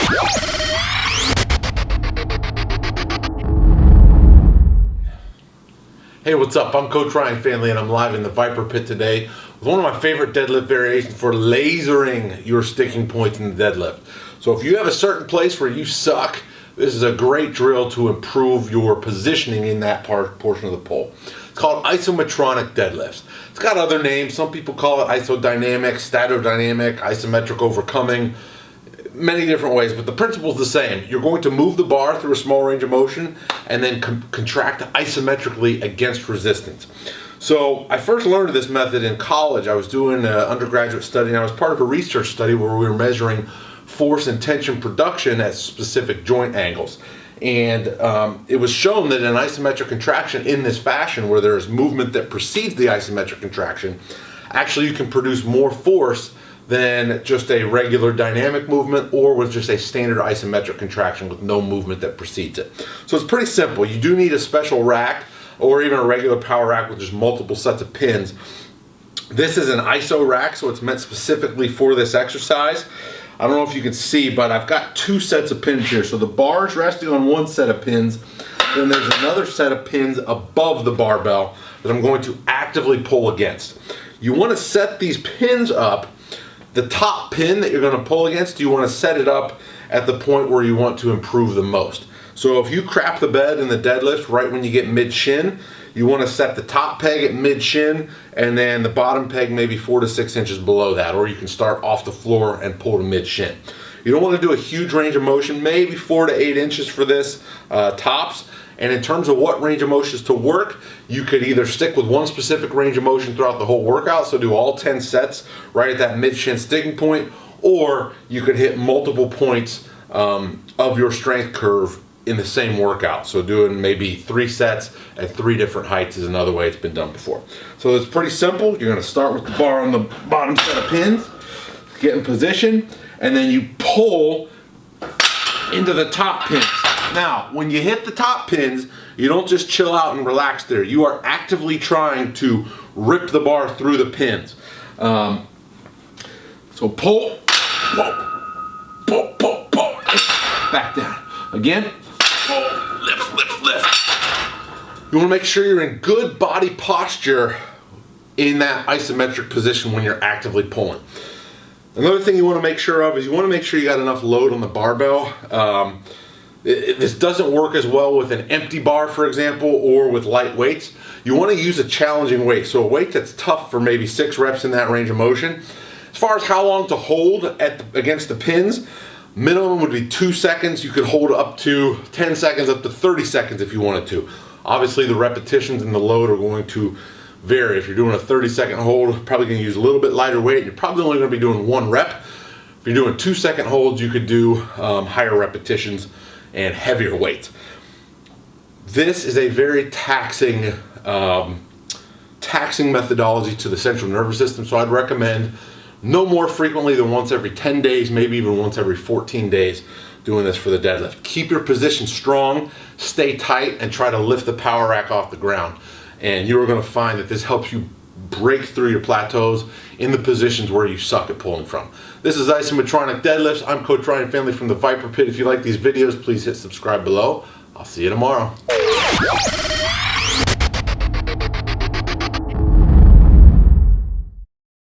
Hey, what's up? I'm Coach Ryan Fanley and I'm live in the Viper Pit today with one of my favorite deadlift variations for lasering your sticking points in the deadlift. So if you have a certain place where you suck, this is a great drill to improve your positioning in that portion of the pole. It's called Isometronic deadlifts. It's got other names. Some people call it isodynamic, statodynamic, isometric overcoming, many different ways, but the principle is the same. You're going to move the bar through a small range of motion and then contract isometrically against resistance. So I first learned this method in college. I was doing an undergraduate study and I was part of a research study where we were measuring force and tension production at specific joint angles. And it was shown that an isometric contraction in this fashion, where there is movement that precedes the isometric contraction, actually you can produce more force than just a regular dynamic movement or with just a standard isometric contraction with no movement that precedes it. So it's pretty simple. You do need a special rack or even a regular power rack with just multiple sets of pins. This is an iso rack, so it's meant specifically for this exercise. I don't know if you can see, but I've got two sets of pins here. So the bar is resting on one set of pins, then there's another set of pins above the barbell that I'm going to actively pull against. You want to set these pins up. The top pin that you're going to pull against, you want to set it up at the point where you want to improve the most. So if you crap the bed in the deadlift right when you get mid-shin, you want to set the top peg at mid-shin and then the bottom peg maybe 4 to 6 inches below that, or you can start off the floor and pull to mid-shin. You don't want to do a huge range of motion, maybe 4 to 8 inches for this tops. And in terms of what range of motions to work, you could either stick with one specific range of motion throughout the whole workout, so do all 10 sets right at that mid-shin sticking point, or you could hit multiple points of your strength curve in the same workout. So doing maybe 3 sets at 3 different heights is another way it's been done before. So it's pretty simple. You're gonna start with the bar on the bottom set of pins, get in position, and then you pull into the top pins. Now, when you hit the top pins, you don't just chill out and relax there. You are actively trying to rip the bar through the pins. So pull, pull, back down. Again, pull, lift. You want to make sure you're in good body posture in that isometric position when you're actively pulling. Another thing you want to make sure of is you want to make sure you got enough load on the barbell. This doesn't work as well with an empty bar, for example, or with light weights. You want to use a challenging weight, so a weight that's tough for maybe 6 reps in that range of motion. As far as how long to hold against the pins, minimum would be 2 seconds. You could hold up to 10 seconds, up to 30 seconds if you wanted to. Obviously, the repetitions and the load are going to vary. If you're doing a 30-second hold, probably going to use a little bit lighter weight. You're probably only going to be doing 1 rep. If you're doing 2-second holds, you could do higher repetitions and heavier weights. This is a very taxing methodology to the central nervous system, so I'd recommend no more frequently than once every 10 days, maybe even once every 14 days doing this for the deadlift. Keep your position strong, stay tight, and try to lift the power rack off the ground. And you are going to find that this helps you break through your plateaus in the positions where you suck at pulling from. This is Isometronic Deadlifts. I'm Coach Ryan Fanley from the Viper Pit. If you like these videos, please hit subscribe below. I'll see you tomorrow.